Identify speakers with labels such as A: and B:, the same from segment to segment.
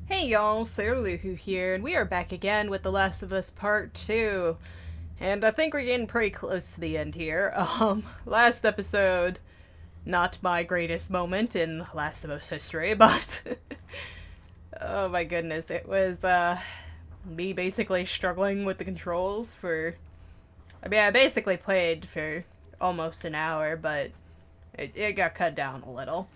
A: Hey y'all, TLOU here, and we are back again with The Last of Us Part 2. And I think we're getting pretty close to the end here. Last episode, not my greatest moment in Last of Us history, but oh my goodness, it was, me basically struggling with the controls for... I basically played for almost an hour, but it got cut down a little.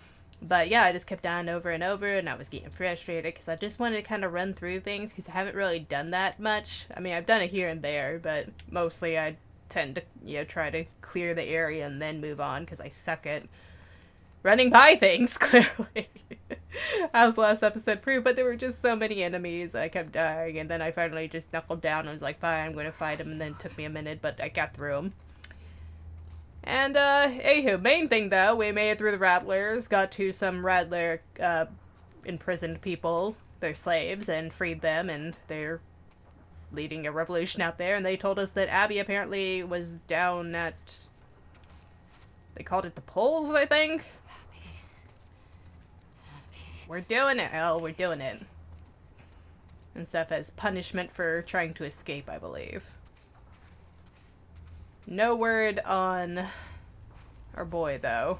A: But yeah, I just kept dying over and over, and I was getting frustrated because I just wanted to kind of run through things because I haven't really done that much. I mean, I've done it here and there, but mostly I tend to, try to clear the area and then move on because I suck at running by things, clearly. As the last episode proved, but there were just so many enemies, I kept dying, and then I finally just knuckled down and was like, fine, I'm going to fight him, and then it took me a minute, but I got through him. And, anywho, main thing though, we made it through the Rattlers, got to some Rattler, imprisoned people, their slaves, and freed them, and they're leading a revolution out there, and they told us that Abby apparently was down at... They called it the polls, I think? We're doing it, Elle, we're doing it. And stuff as punishment for trying to escape, I believe. No word on our boy, though.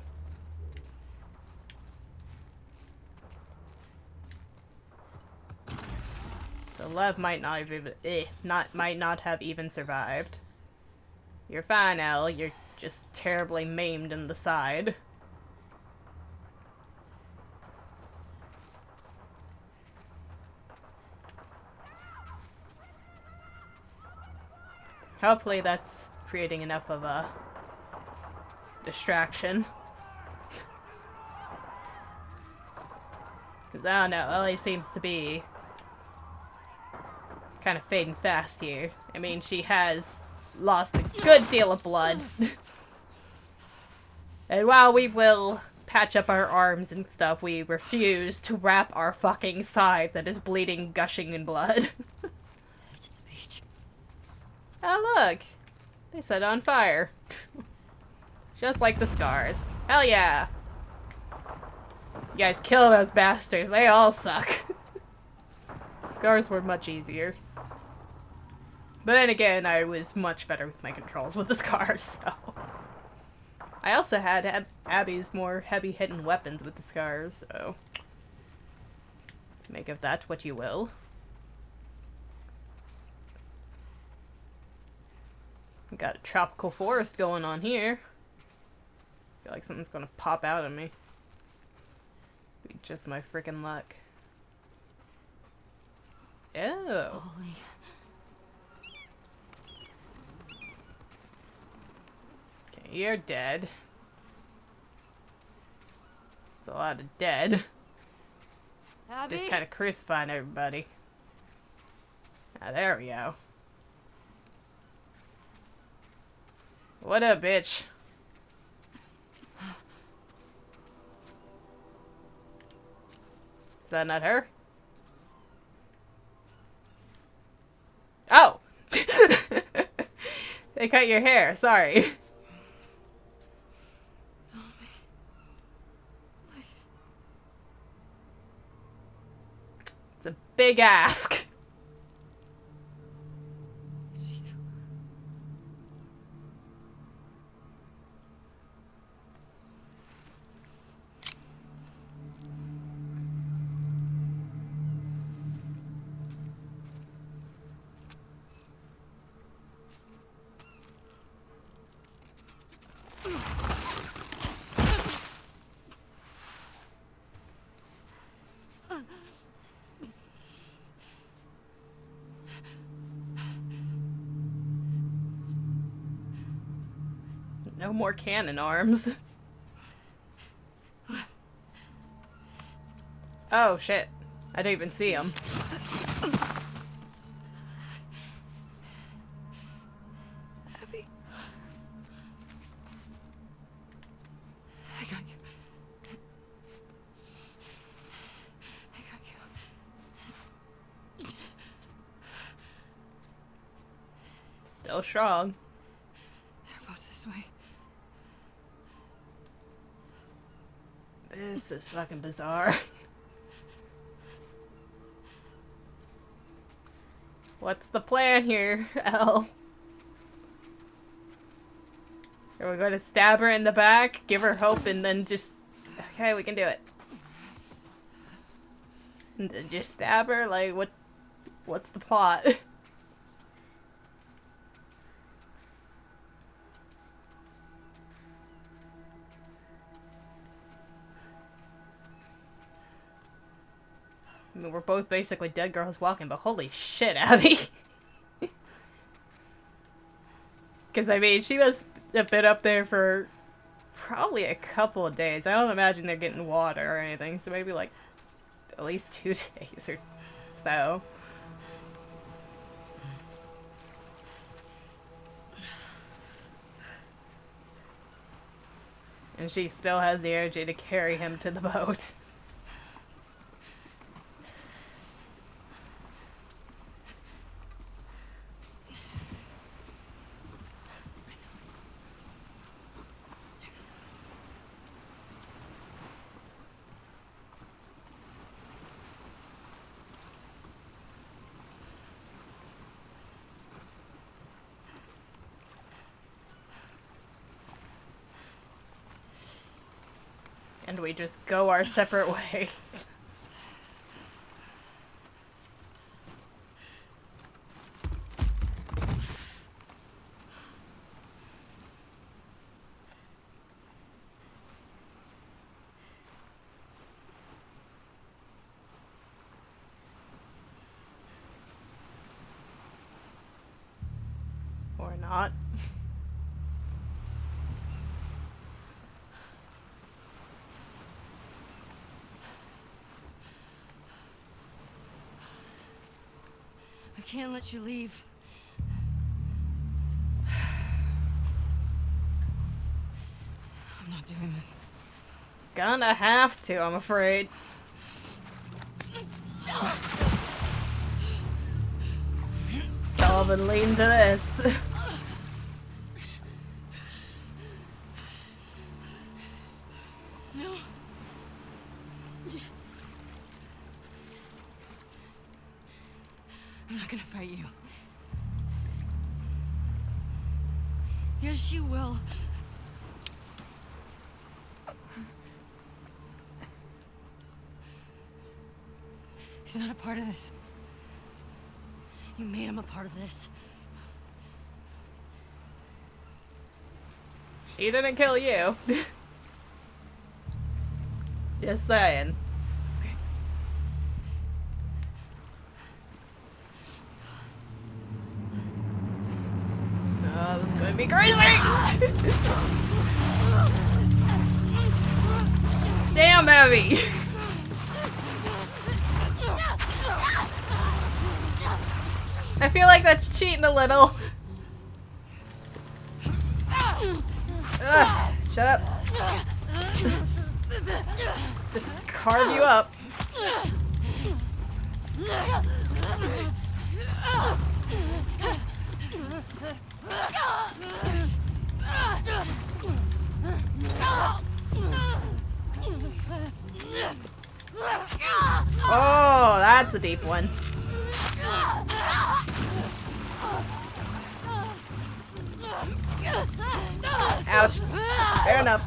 A: So Lev might not have even might not have even survived. You're fine, Elle. You're just terribly maimed in the side. Hopefully that's creating enough of a distraction. Because I don't know, Ellie seems to be kind of fading fast here. I mean, she has lost a good deal of blood. And while we will patch up our arms and stuff, we refuse to wrap our fucking side that is bleeding, gushing in blood.
B: To the beach.
A: Oh, look! They set on fire. Just like the scars. Hell yeah! You guys kill those bastards. They all suck. Scars were much easier. But then again, I was much better with my controls with the scars, so... I also had Abby's more heavy-hitting weapons with the scars, so... Make of that what you will. Got a tropical forest going on here. Feel like something's gonna pop out of me. Be just my freaking luck. Oh.
B: Holy.
A: Okay, you're dead. It's a lot of dead.
B: Abby?
A: Just kind of crucifying everybody. Ah, there we go. What up, bitch? Is that not her? Oh! They cut your hair, sorry.
B: Help me. Please.
A: It's a big ask.
B: It's you.
A: No more cannon arms. Oh, shit. I didn't even see him.
B: Abby. I got you. I got you.
A: Still strong.
B: They're both this way.
A: This is fucking bizarre. What's the plan here, Elle? Are we going to stab her in the back, give her hope, and then just... Okay, we can do it. And then just stab her? Like, what's the plot? I mean, we're both basically dead girls walking, but holy shit, Abby. Because, I mean, she must have been up there for probably a couple of days. I don't imagine they're getting water or anything, so maybe, like, at least 2 days or so. And she still has the energy to carry him to the boat. And we just go our separate ways. Or not.
B: I can't let you leave. I'm not doing this.
A: Gonna have to, I'm afraid. So I've been leading to this.
B: No. I'm not gonna fight you. Yes, you will. He's not a part of this. You made him a part of this.
A: She didn't kill you. Just saying.
B: Okay.
A: Oh, this is gonna be crazy! Damn, Abby! I feel like that's cheating a little. Ugh, shut up. Just carve you up. Oh, that's a deep one. Ouch. Fair enough.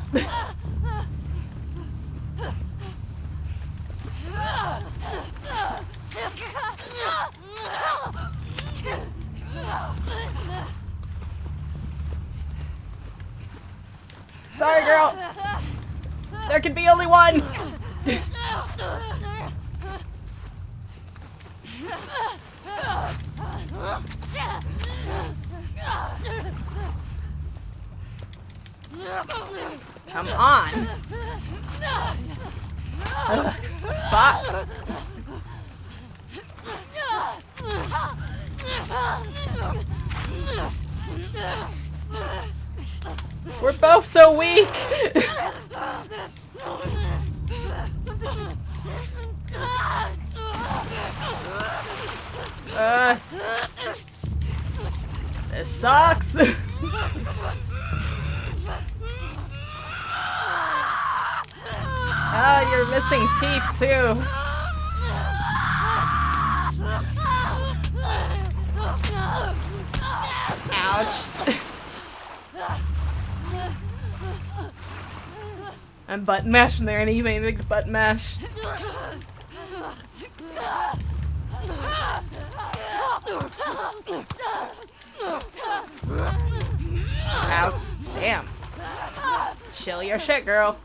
A: Sorry, girl. There can be only one. Come on. Ugh, fuck. We're both so weak. This sucks. Oh, you're missing teeth too. Ouch. I'm button mashing there, and even anything to button mash. Ow. Damn. Chill your shit, girl.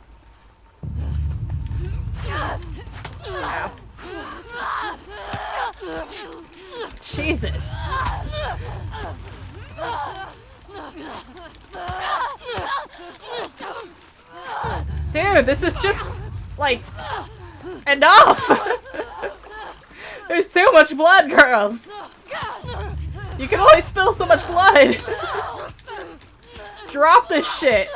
A: Ow. Jesus. Dude, this is just, like, enough! There's too much blood, girls! You can only spill so much blood! Drop this shit!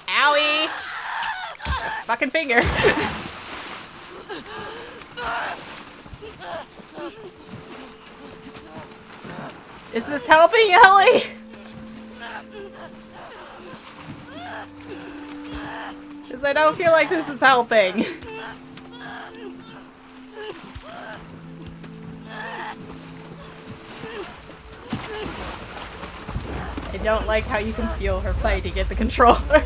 A: Owie! Fucking finger. Is this helping, Ellie? Because I don't feel like this is helping. I don't like how you can feel her fighting at the controller.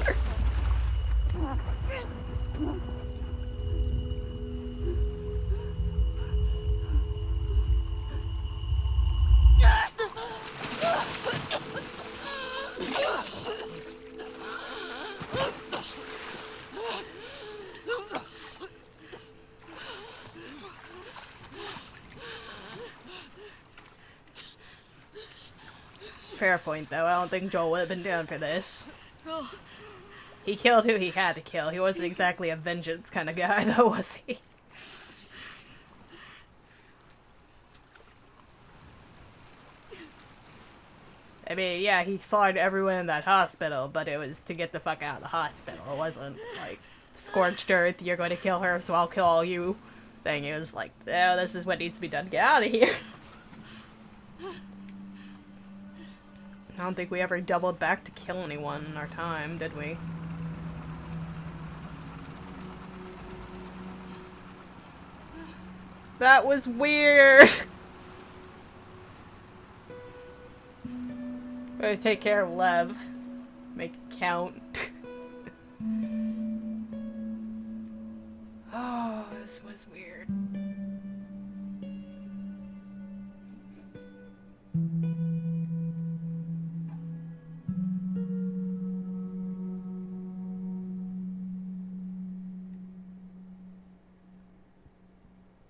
A: Fair point, though. I don't think Joel would have been down for this. He killed who he had to kill. He wasn't exactly a vengeance kind of guy, though, was he? I mean, yeah, he slaughtered everyone in that hospital, but it was to get the fuck out of the hospital. It wasn't, like, scorched earth, you're going to kill her, so I'll kill all you thing. It was like, oh, this is what needs to be done. Get out of here. I don't think we ever doubled back to kill anyone in our time, did we? That was weird! Gotta take care of Lev. Make it count. Oh, this was weird.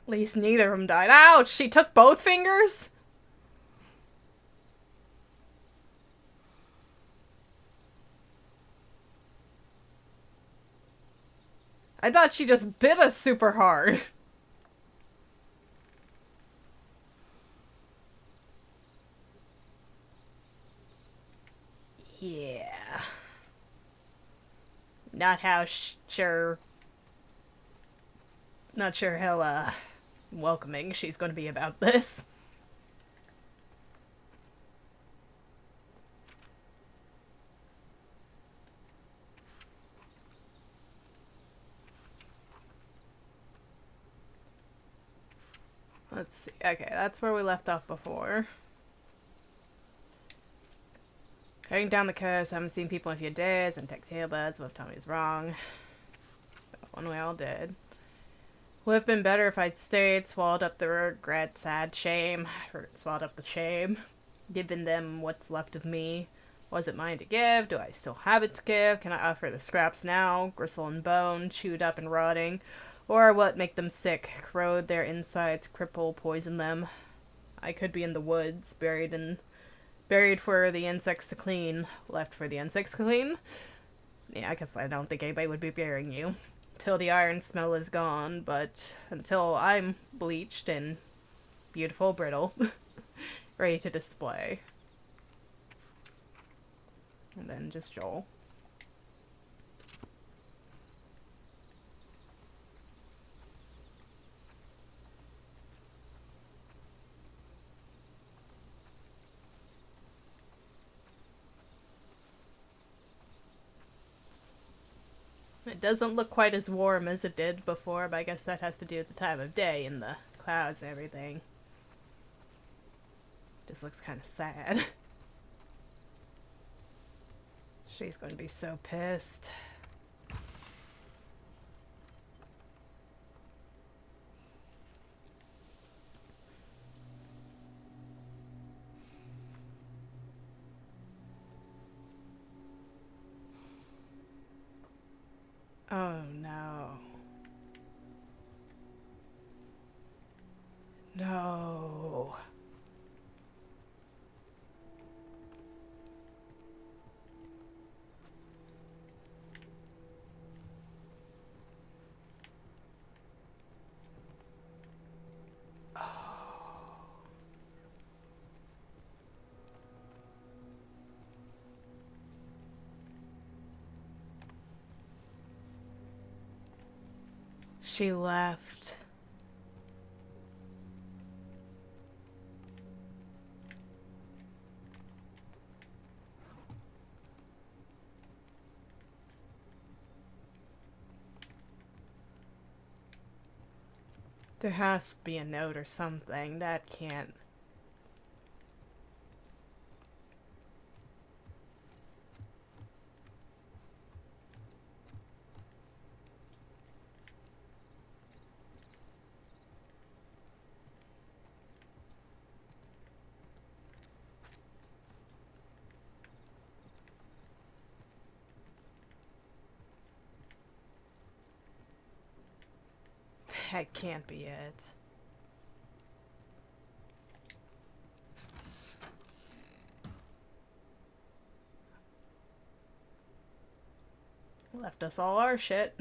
A: At least neither of them died. Ouch! She took both fingers? I thought she just bit us super hard. Yeah. Not how sure... Not sure how, welcoming she's going to be about this. Let's see. Okay, that's where we left off before. Heading down the coast, I haven't seen people in a few days, and text earbuds, both tell me is wrong. One way all did. Would have been better if I'd stayed, swallowed up the regret, sad shame, or swallowed up the shame, given them what's left of me. Was it mine to give? Do I still have it to give? Can I offer the scraps now, gristle and bone, chewed up and rotting? Or what make them sick, corrode their insides, cripple, poison them? I could be in the woods, buried for the insects to clean, left for the insects to clean? Yeah, I guess I don't think anybody would be burying you. Till the iron smell is gone, but until I'm bleached and beautiful, brittle, ready to display. And then just Joel. It doesn't look quite as warm as it did before, but I guess that has to do with the time of day and the clouds and everything. Just looks kind of sad. She's going to be so pissed. Oh no. No. She left. There has to be a note or something. That can't... That can't be it. Left us all our shit.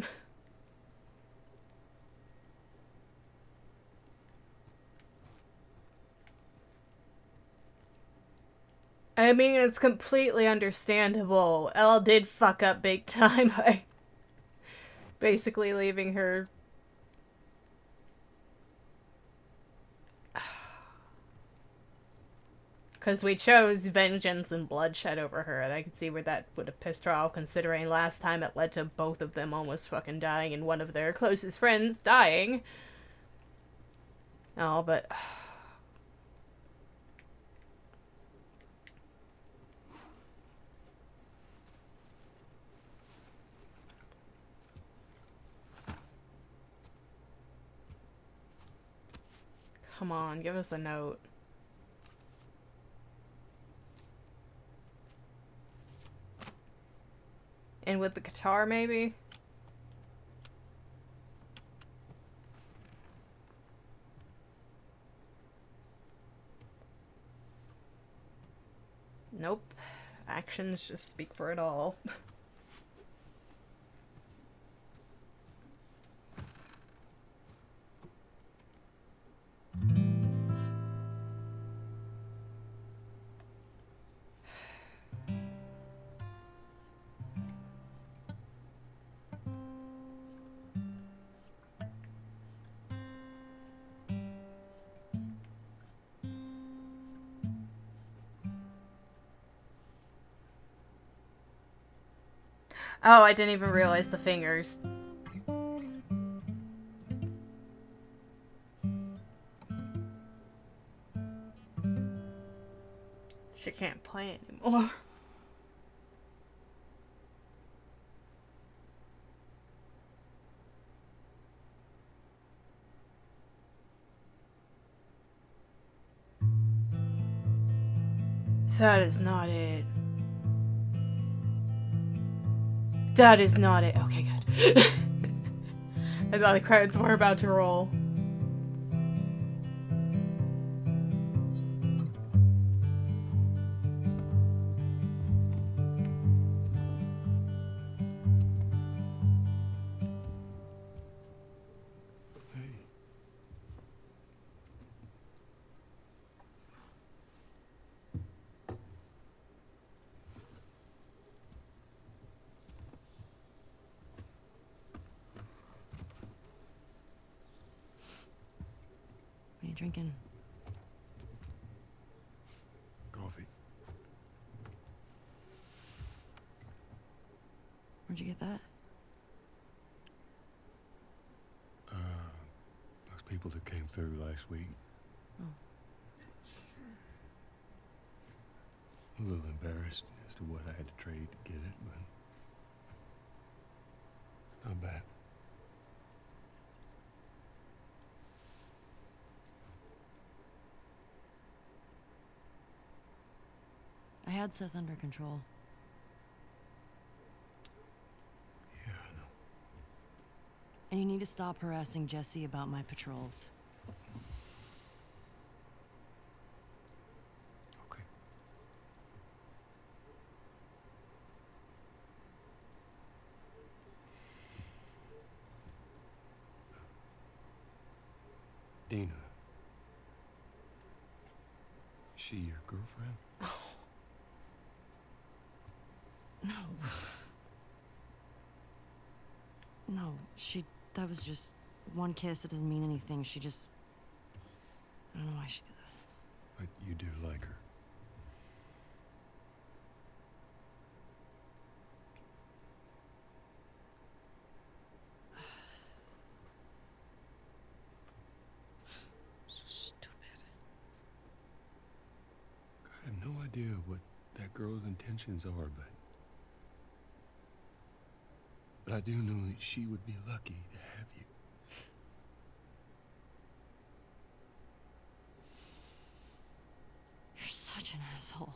A: I mean, it's completely understandable. Elle did fuck up big time by basically leaving her. Because we chose vengeance and bloodshed over her, and I could see where that would have pissed her off, considering last time it led to both of them almost fucking dying and one of their closest friends dying. Oh, but... Come on, give us a note. And with the guitar, maybe? Nope. Actions just speak for it all. Oh, I didn't even realize the fingers. She can't play anymore. That is not it. That is not it. Okay, good. I thought the credits were about to roll.
B: drinking?
C: Coffee.
B: Where'd you get that?
C: Those people that came through last week.
B: Oh.
C: A little embarrassed as to what I had to trade to get it, but it's not bad.
B: I had Seth under control.
C: Yeah, I know.
B: And you need to stop harassing Jesse about my patrols.
C: Okay. Dina. Is she your girlfriend?
B: No. No, that was just one kiss. It doesn't mean anything. She just... I don't know why she did that.
C: But you do like her.
B: So stupid.
C: I have no idea what that girl's intentions are, but I do know that she would be lucky to have you.
B: You're such an asshole.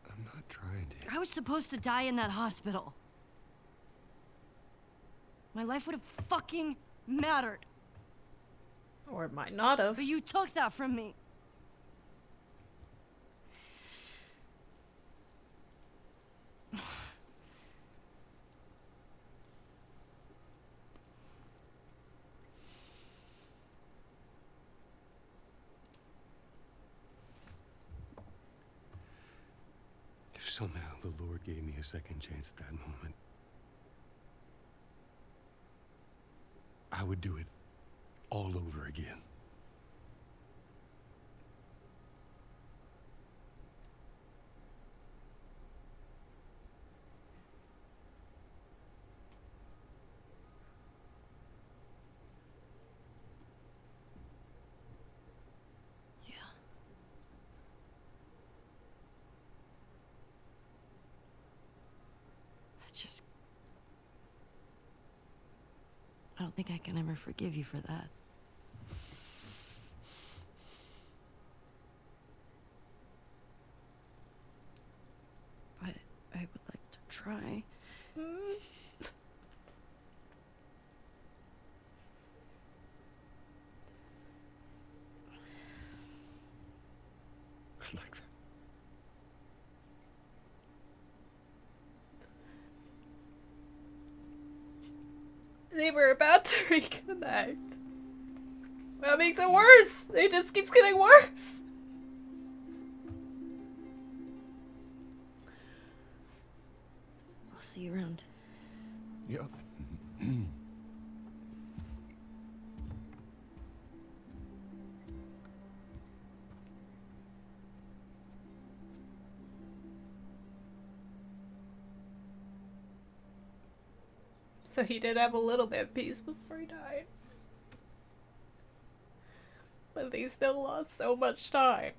C: I'm not trying to.
B: I was supposed to die in that hospital. My life would have fucking mattered.
A: Or it might not have.
B: But you took that from me.
C: If somehow the Lord gave me a second chance at that moment, I would do it all over again.
B: Yeah. I don't think I can ever forgive you for that. But I would like to try.
C: I like that.
A: They were about to reconnect. That makes it worse. It just keeps getting worse.
B: I'll see you around.
C: Yep.
A: So he did have a little bit of peace before he died. But they still lost so much time.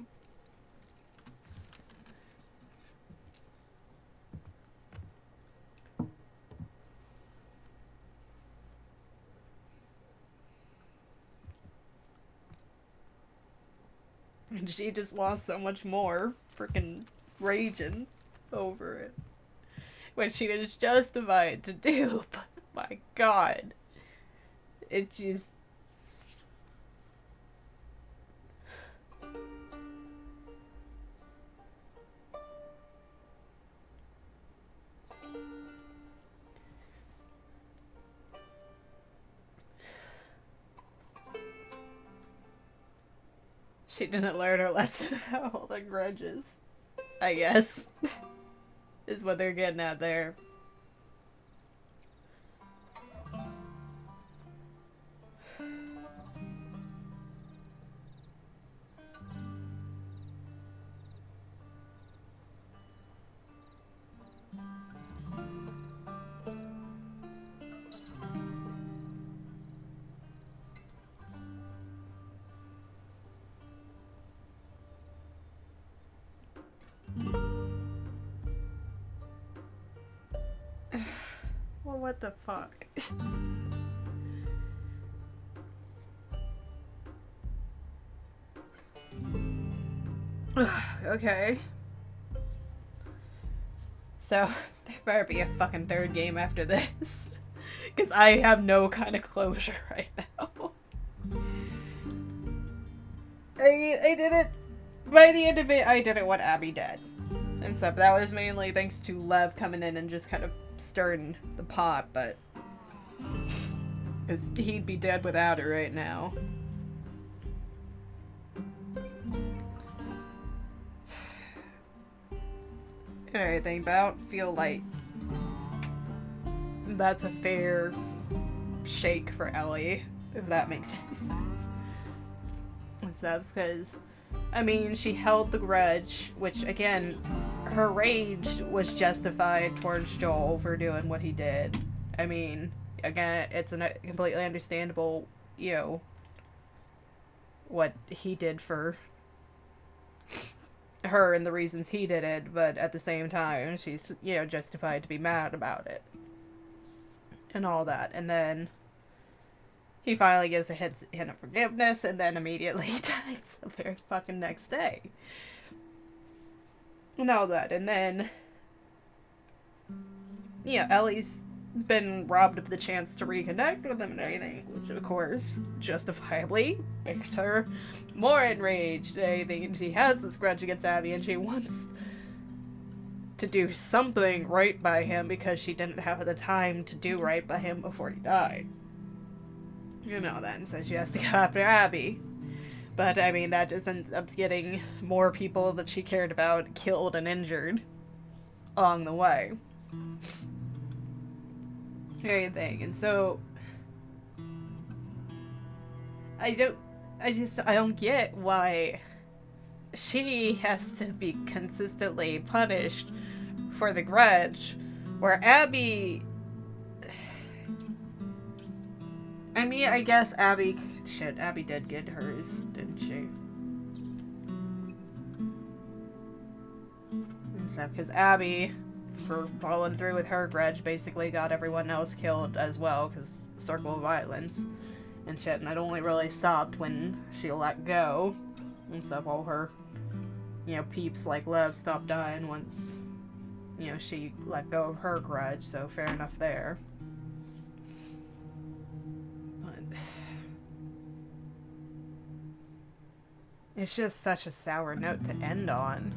A: And she just lost so much more, freaking raging over it. When she was justified to do, but my god. It just... She didn't learn her lesson about holding grudges, I guess, is what they're getting at there. Well, what the fuck? Okay. So, there better be a fucking third game after this. Because I have no kind of closure right now. I didn't... By the end of it, I didn't want Abby dead. And stuff. That was mainly thanks to Lev coming in and just kind of stirring the pot, but... Because he'd be dead without her right now. And everything, but I don't feel like that's a fair shake for Ellie, if that makes any sense. And stuff, because, I mean, she held the grudge, which, again, her rage was justified towards Joel for doing what he did. I mean, again, it's a completely understandable, you know, what he did for her and the reasons he did it, but at the same time, she's, you know, justified to be mad about it. And all that. And then he finally gives a hint of forgiveness, and then immediately dies the very fucking next day. And all that. And then, you know, Ellie's been robbed of the chance to reconnect with him and everything, which of course, justifiably, makes her more enraged and everything, and she has this grudge against Abby, and she wants to do something right by him because she didn't have the time to do right by him before he died. You know that, and so she has to go after Abby. But, I mean, that just ends up getting more people that she cared about killed and injured along the way. Everything. And so I don't get why she has to be consistently punished for the grudge, where Abby, I mean, I guess Abby did get hers, didn't she? And stuff, because Abby, for following through with her grudge, basically got everyone else killed as well, because circle of violence and shit, and it only really stopped when she let go and stuff. All her, you know, peeps like Lev stopped dying once, you know, she let go of her grudge, so fair enough there. But it's just such a sour note to end on.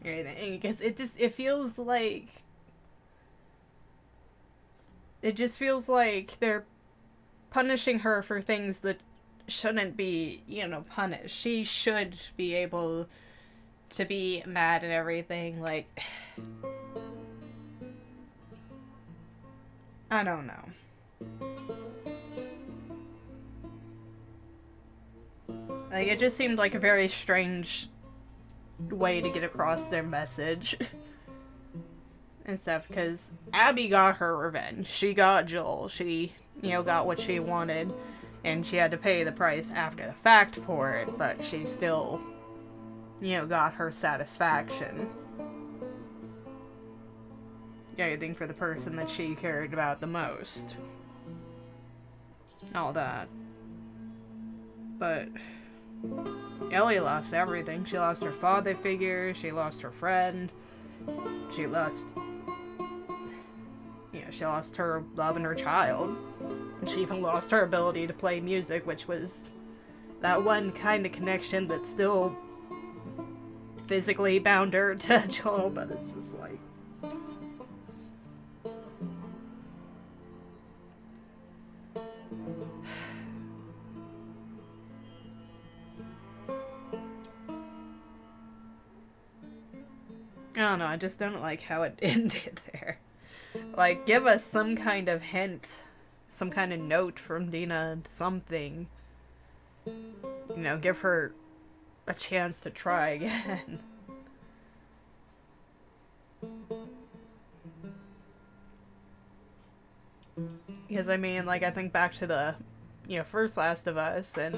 A: Because it feels like they're punishing her for things that shouldn't be, you know, punished. She should be able to be mad and everything, like, I don't know. Like, it just seemed like a very strange way to get across their message and stuff, because Abby got her revenge. She got Joel. She, you know, got what she wanted, and she had to pay the price after the fact for it, but she still, you know, got her satisfaction. Everything for the person that she cared about the most. All that. But Ellie lost everything. She lost her father figure, she lost her friend, she lost, you know, she lost her love and her child. And she even lost her ability to play music, which was that one kind of connection that still physically bound her to Joel, but it's just like, I don't know, I just don't like how it ended there. Like, give us some kind of hint, some kind of note from Dina, something. You know, give her a chance to try again. Because, I mean, like, I think back to the, first Last of Us, and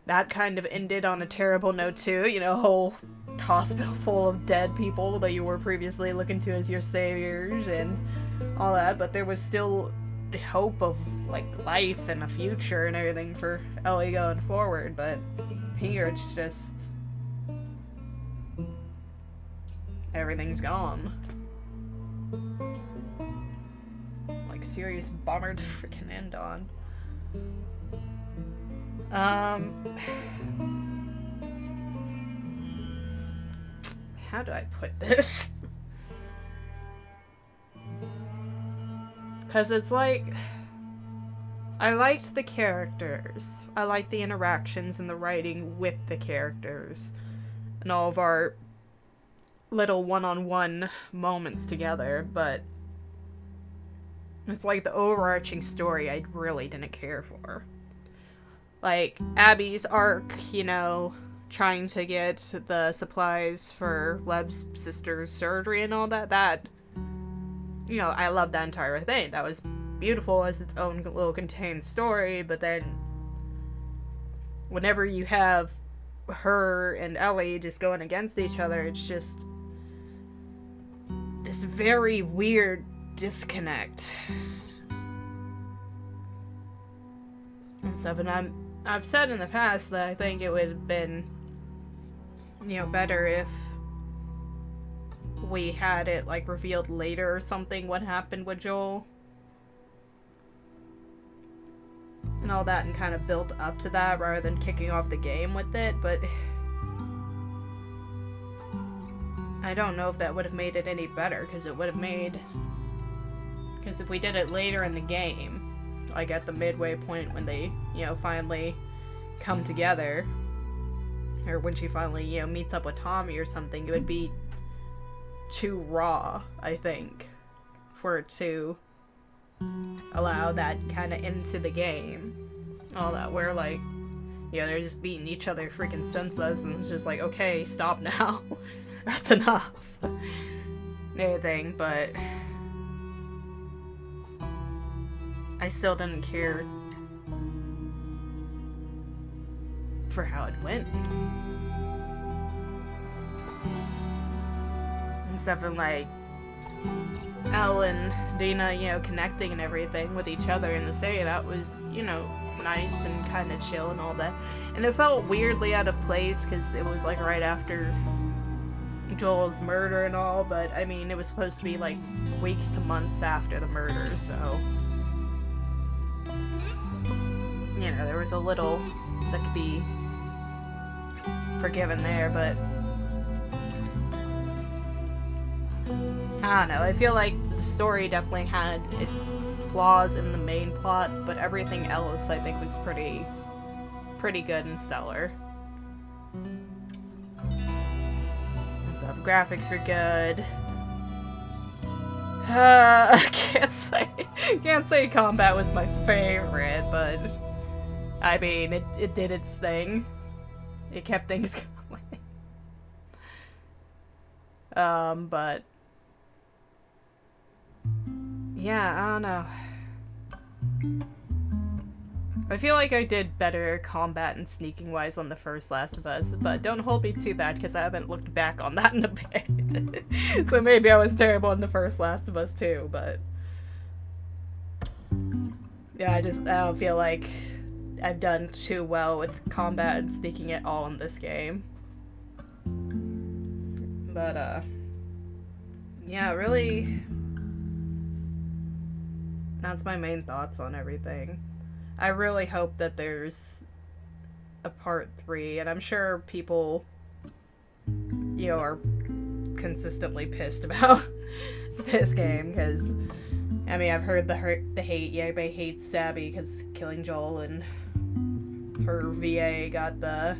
A: that kind of ended on a terrible note, too. A whole hospital full of dead people that you were previously looking to as your saviors and all that, but there was still hope of, like, life and a future and everything for Ellie going forward, but here it's just... everything's gone. Like, serious bummer to freaking end on. How do I put this? Because it's like, I liked the characters. I liked the interactions and the writing with the characters. And all of our little one-on-one moments together, but it's like the overarching story I really didn't care for. Like, Abby's arc, trying to get the supplies for Lev's sister's surgery and all that, I loved that entire thing. That was beautiful as its own little contained story, but then whenever you have her and Ellie just going against each other, it's just this very weird disconnect. And stuff, and I've said in the past that I think it would have been, better if we had it, like, revealed later or something what happened with Joel. And all that, and kind of built up to that rather than kicking off the game with it, but I don't know if that would have made it any better, because it would have made... because if we did it later in the game, like at the midway point when they, finally come together, or when she finally, meets up with Tommy or something, it would be too raw, I think, for it to allow that kind of into the game. All that, where, like, they're just beating each other freaking senseless, and it's just like, okay, stop now. That's enough. And everything, but I still didn't care for how it went. And stuff, and like Elle and Dina, connecting and everything with each other in the city, that was, nice and kind of chill and all that. And it felt weirdly out of place because it was like right after Joel's murder and all, but I mean, it was supposed to be like weeks to months after the murder, so there was a little that could be forgiven there, but I don't know. I feel like the story definitely had its flaws in the main plot, but everything else I think was pretty good and stellar. And stuff. Graphics were good. I can't say combat was my favorite, but I mean, it did its thing. It kept things going. But yeah, I don't know. I feel like I did better combat and sneaking wise on the first Last of Us, but don't hold me to that because I haven't looked back on that in a bit. So maybe I was terrible in the first Last of Us too, but yeah, I don't feel like I've done too well with combat and sneaking it all in this game. But yeah, really, that's my main thoughts on everything. I really hope that there's a part 3, and I'm sure people, are consistently pissed about this game, because, I mean, I've heard the hate. Yeah, everybody hates Sabby because killing Joel, and her VA got the,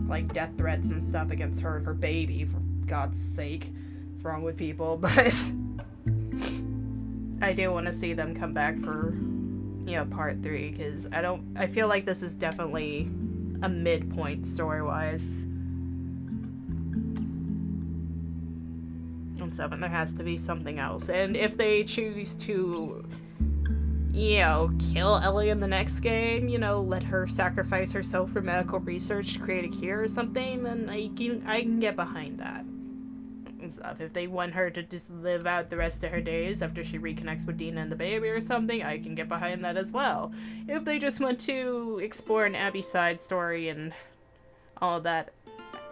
A: like, death threats and stuff against her and her baby, for God's sake. What's wrong with people? But I do want to see them come back for part 3, because I feel like this is definitely a midpoint story-wise. And 7, there has to be something else. And if they choose to, kill Ellie in the next game, let her sacrifice herself for medical research to create a cure or something, then I can get behind that. And stuff. If they want her to just live out the rest of her days after she reconnects with Dina and the baby or something, I can get behind that as well. If they just want to explore an Abby side story and all of that,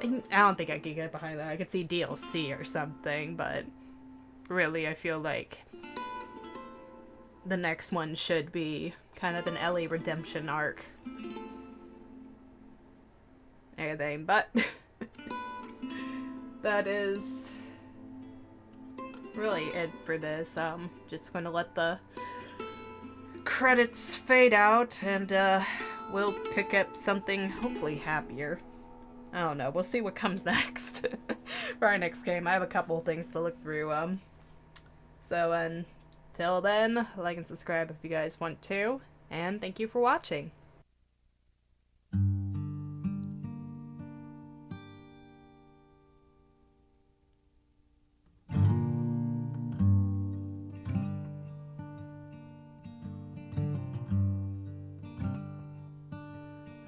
A: I don't think I could get behind that. I could see DLC or something, but really I feel like the next one should be kind of an Ellie redemption arc. Everything, but that is really it for this. Just going to let the credits fade out, and we'll pick up something hopefully happier. I don't know. We'll see what comes next for our next game. I have a couple things to look through. So until then, like and subscribe if you guys want to, and thank you for watching.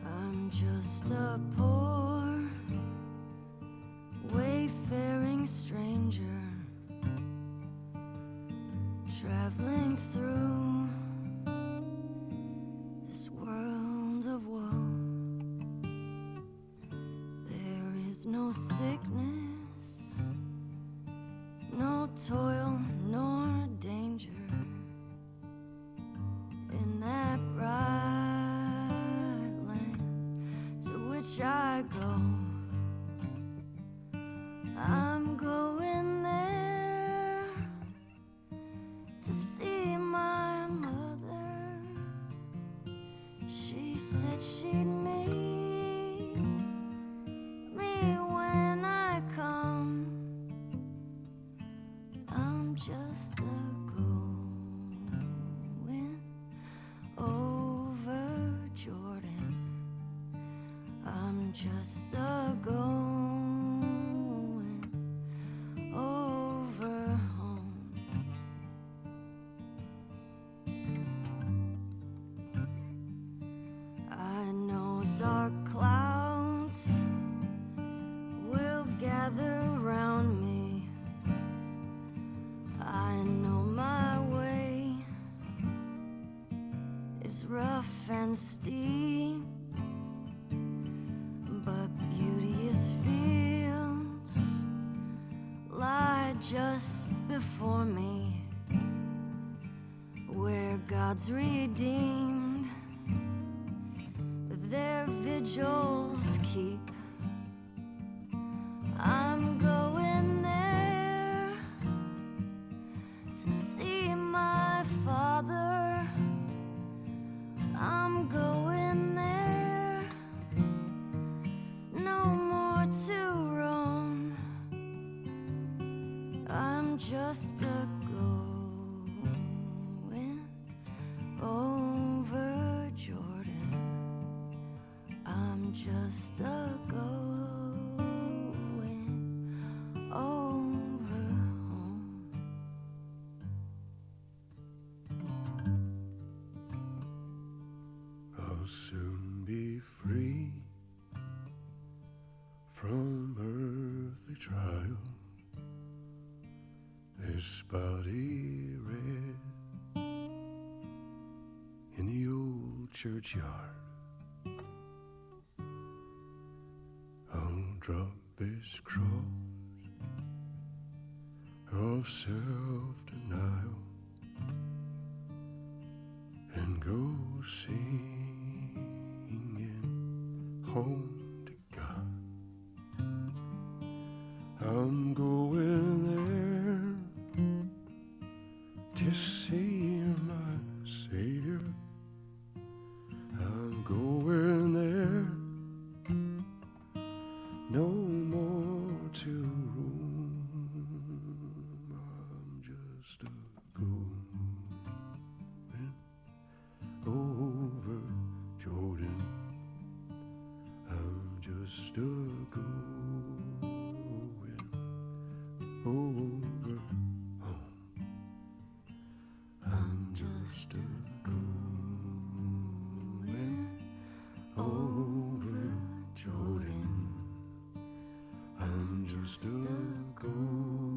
B: I'm just a poor, wayfaring stranger, traveling through this world of woe. There is no sickness, no toil, nor danger in that bright land to which I go. I'm going there to see my mother. She said she'd meet me when I come. I'm just a going over Jordan. I'm just a going over home. I know dark clouds will gather around me. I know my way is rough and steep, but beauteous fields lie just before me, where God's redeemed their vigils keep. I'm going there to see my father. I'm going there, no more to roam. I'm just a going over Jordan. I'm just a going over home.
C: I'll soon be free from earthly trial. This body red in the old churchyard. I'll drop this cross of self-denial and go singing home to God. I'm going there to see my Savior. I'm going there, no more to roam. I'm just a going just a going over home. I'm just a going over Jordan. I'm just a going